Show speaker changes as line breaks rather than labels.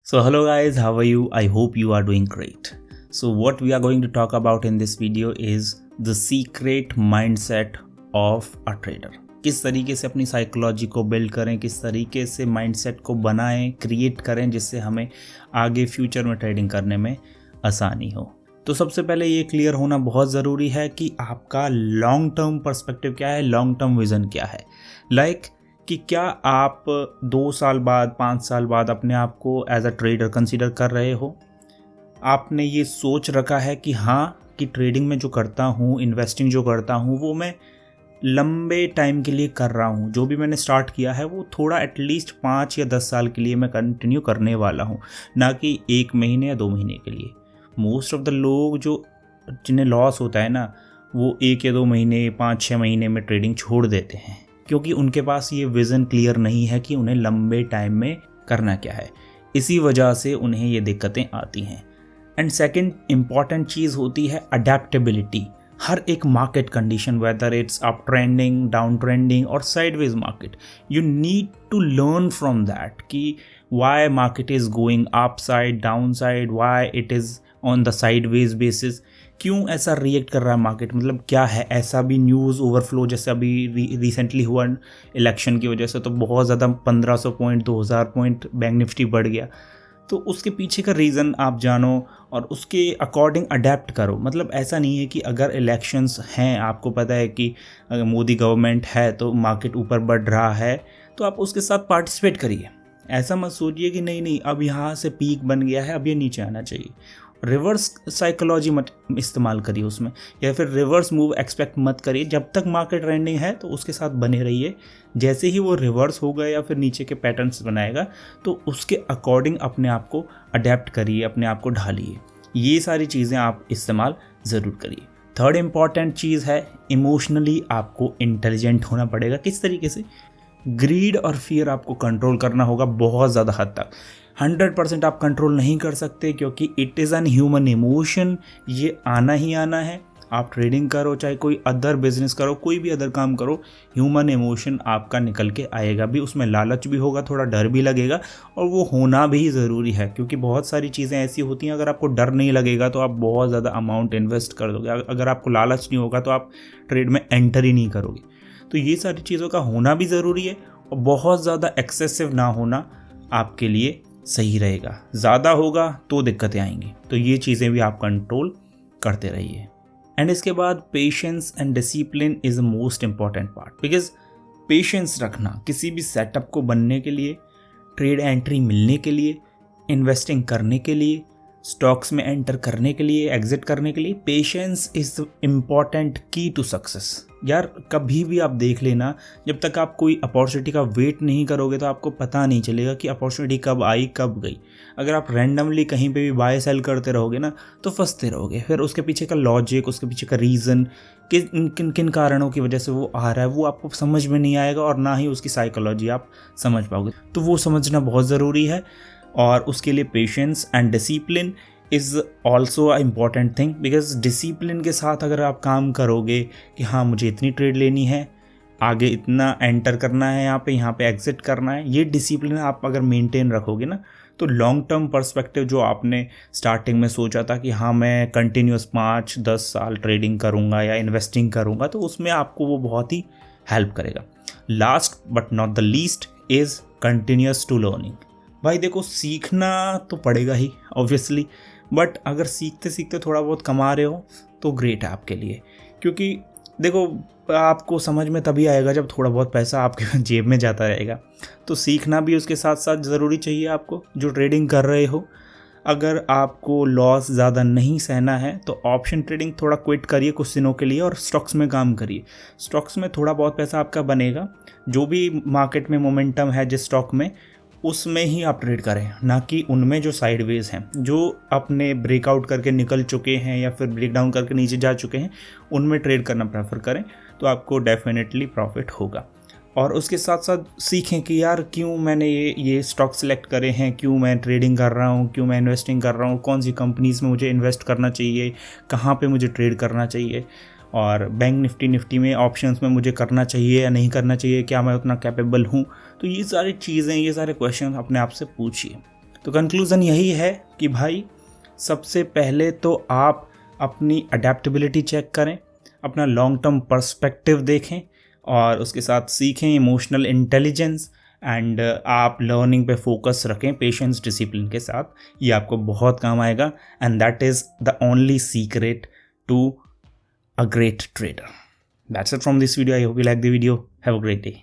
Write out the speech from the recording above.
So hello guys, how are you? I hope you are doing great. So what we are going to talk about in this video is the secret mindset of a trader. किस तरीके से अपनी psychology को build करें, किस तरीके से mindset को बनाएं, क्रिएट करें जिससे हमें आगे फ्यूचर में ट्रेडिंग करने में आसानी हो। तो सबसे पहले ये क्लियर होना बहुत ज़रूरी है कि आपका लॉन्ग टर्म पर्सपेक्टिव क्या है, लॉन्ग टर्म विज़न क्या है। कि क्या आप 2 साल बाद 5 साल बाद अपने आप को एज अ ट्रेडर कंसीडर कर रहे हो। आपने ये सोच रखा है कि हाँ, कि ट्रेडिंग में जो करता हूँ, इन्वेस्टिंग जो करता हूँ, वो मैं लंबे टाइम के लिए कर रहा हूँ। जो भी मैंने स्टार्ट किया है वो थोड़ा एटलीस्ट 5 या 10 साल के लिए मैं कंटिन्यू करने वाला हूँ, ना कि 1 महीने या 2 महीने के लिए। मोस्ट ऑफ द लोग जो जिन्हें लॉस होता है ना, वो 1 या 2 महीने 5-6 महीने में ट्रेडिंग छोड़ देते हैं, क्योंकि उनके पास ये विज़न क्लियर नहीं है कि उन्हें लंबे टाइम में करना क्या है। इसी वजह से उन्हें ये दिक्कतें आती हैं। एंड सेकंड इम्पॉर्टेंट चीज़ होती है अडेप्टेबिलिटी। हर एक market condition, whether it's up trending, down trending और sideways market, you need to learn from that कि why market is going up side, down side, why it is on the sideways basis, क्यों ऐसा react कर रहा है market, मतलब क्या है। ऐसा भी न्यूज़ ओवरफ्लो जैसे अभी रिसेंटली हुआ इलेक्शन की वजह से, तो बहुत ज़्यादा 1500 पॉइंट 2000 पॉइंट बैंक निफ्टी बढ़ गया। तो उसके पीछे का रीज़न आप जानो और उसके अकॉर्डिंग अडेप्ट करो। मतलब ऐसा नहीं है कि अगर इलेक्शंस हैं, आपको पता है कि अगर मोदी गवर्नमेंट है तो मार्केट ऊपर बढ़ रहा है, तो आप उसके साथ पार्टिसिपेट करिए। ऐसा मत सोचिए कि नहीं अब यहाँ से पीक बन गया है, अब ये नीचे आना चाहिए। रिवर्स साइकोलॉजी मत इस्तेमाल करिए उसमें, या फिर रिवर्स मूव एक्सपेक्ट मत करिए। जब तक मार्केट ट्रेंडिंग है तो उसके साथ बने रहिए। जैसे ही वो रिवर्स होगा या फिर नीचे के पैटर्न्स बनाएगा, तो उसके अकॉर्डिंग अपने आप को अडेप्ट करिए, अपने आप को ढालिए। ये सारी चीज़ें आप इस्तेमाल ज़रूर करिए। थर्ड इम्पॉर्टेंट चीज़ है, इमोशनली आपको इंटेलिजेंट होना पड़ेगा। किस तरीके से? ग्रीड और फियर आपको कंट्रोल करना होगा बहुत ज़्यादा हद तक। 100% आप कंट्रोल नहीं कर सकते, क्योंकि it is an human emotion. ये आना ही आना है। आप ट्रेडिंग करो, चाहे कोई अदर बिजनेस करो, कोई भी अदर काम करो, ह्यूमन इमोशन आपका निकल के आएगा भी। उसमें लालच भी होगा, थोड़ा डर भी लगेगा, और वो होना भी ज़रूरी है, क्योंकि बहुत सारी चीज़ें ऐसी होती हैं, अगर आपको डर नहीं लगेगा तो आप बहुत ज़्यादा अमाउंट इन्वेस्ट कर दोगे। अगर आपको लालच नहीं होगा तो आप ट्रेड में एंटर ही नहीं करोगे। तो ये सारी चीज़ों का होना भी ज़रूरी है, और बहुत ज़्यादा एक्सेसिव ना होना आपके लिए सही रहेगा। ज़्यादा होगा तो दिक्कतें आएंगी। तो ये चीज़ें भी आप कंट्रोल करते रहिए। एंड इसके बाद patience and discipline is the most important part, because patience रखना किसी भी सेटअप को बनने के लिए, ट्रेड एंट्री मिलने के लिए, इन्वेस्टिंग करने के लिए, स्टॉक्स में एंटर करने के लिए, एग्जिट करने के लिए, पेशेंस इज़ द इम्पॉर्टेंट की टू सक्सेस। यार कभी भी आप देख लेना, जब तक आप कोई अपॉर्चुनिटी का वेट नहीं करोगे तो आपको पता नहीं चलेगा कि अपॉर्चुनिटी कब आई कब गई। अगर आप रैंडमली कहीं पे भी बाय सेल करते रहोगे ना, तो फंसते रहोगे। फिर उसके पीछे का लॉजिक, उसके पीछे का रीज़न, किन किन कारणों की वजह से वो आ रहा है, वो आपको समझ में नहीं आएगा, और ना ही उसकी साइकोलॉजी आप समझ पाओगे। तो वो समझना बहुत ज़रूरी है, और उसके लिए patience and discipline is also a important thing. Because discipline के साथ अगर आप काम करोगे कि हाँ मुझे इतनी ट्रेड लेनी है, आगे इतना एंटर करना है, यहाँ पे एग्जिट करना है, ये डिसिप्लिन आप अगर मेंटेन रखोगे ना, तो लॉन्ग टर्म पर्सपेक्टिव जो आपने स्टार्टिंग में सोचा था कि हाँ मैं कंटिन्यूस 5-10 साल ट्रेडिंग करूँगा या इन्वेस्टिंग करूँगा, तो उसमें आपको वो बहुत ही हेल्प करेगा। Last but not the least is continuous to learning. भाई देखो, सीखना तो पड़ेगा ही ऑब्वियसली, बट अगर सीखते सीखते थोड़ा बहुत कमा रहे हो तो ग्रेट है आपके लिए। क्योंकि देखो, आपको समझ में तभी आएगा जब थोड़ा बहुत पैसा आपके जेब में जाता रहेगा। तो सीखना भी उसके साथ साथ ज़रूरी चाहिए आपको, जो ट्रेडिंग कर रहे हो। अगर आपको लॉस ज़्यादा नहीं सहना है तो ऑप्शन ट्रेडिंग थोड़ा क्विट करिए कुछ दिनों के लिए, और स्टॉक्स में काम करिए। स्टॉक्स में थोड़ा बहुत पैसा आपका बनेगा। जो भी मार्केट में मोमेंटम है जिस स्टॉक में, उसमें ही आप ट्रेड करें, ना कि उनमें जो साइडवेज हैं, जो अपने ब्रेकआउट करके निकल चुके हैं या फिर ब्रेक डाउन करके नीचे जा चुके हैं, उनमें ट्रेड करना प्रेफर करें। तो आपको डेफिनेटली प्रॉफिट होगा। और उसके साथ साथ सीखें कि यार क्यों मैंने ये स्टॉक सेलेक्ट करे हैं, क्यों मैं ट्रेडिंग कर रहा हूँ, क्यों मैं इन्वेस्टिंग कर रहा हूँ, कौन सी कंपनीज़ में मुझे इन्वेस्ट करना चाहिए, कहाँ पे मुझे ट्रेड करना चाहिए, और बैंक निफ्टी में ऑप्शंस में मुझे करना चाहिए या नहीं करना चाहिए, क्या मैं उतना कैपेबल हूँ। तो ये सारी चीज़ें, ये सारे क्वेश्चन अपने आप से पूछिए। तो कंक्लूज़न यही है कि भाई सबसे पहले तो आप अपनी अडेप्टेबिलिटी चेक करें, अपना लॉन्ग टर्म पर्सपेक्टिव देखें और उसके साथ सीखें इमोशनल इंटेलिजेंस एंड आप लर्निंग पे फोकस रखें पेशेंस डिसिप्लिन के साथ। ये आपको बहुत काम आएगा and that is the only secret to a great trader. That's it from this video. I hope you like the video. Have a great day.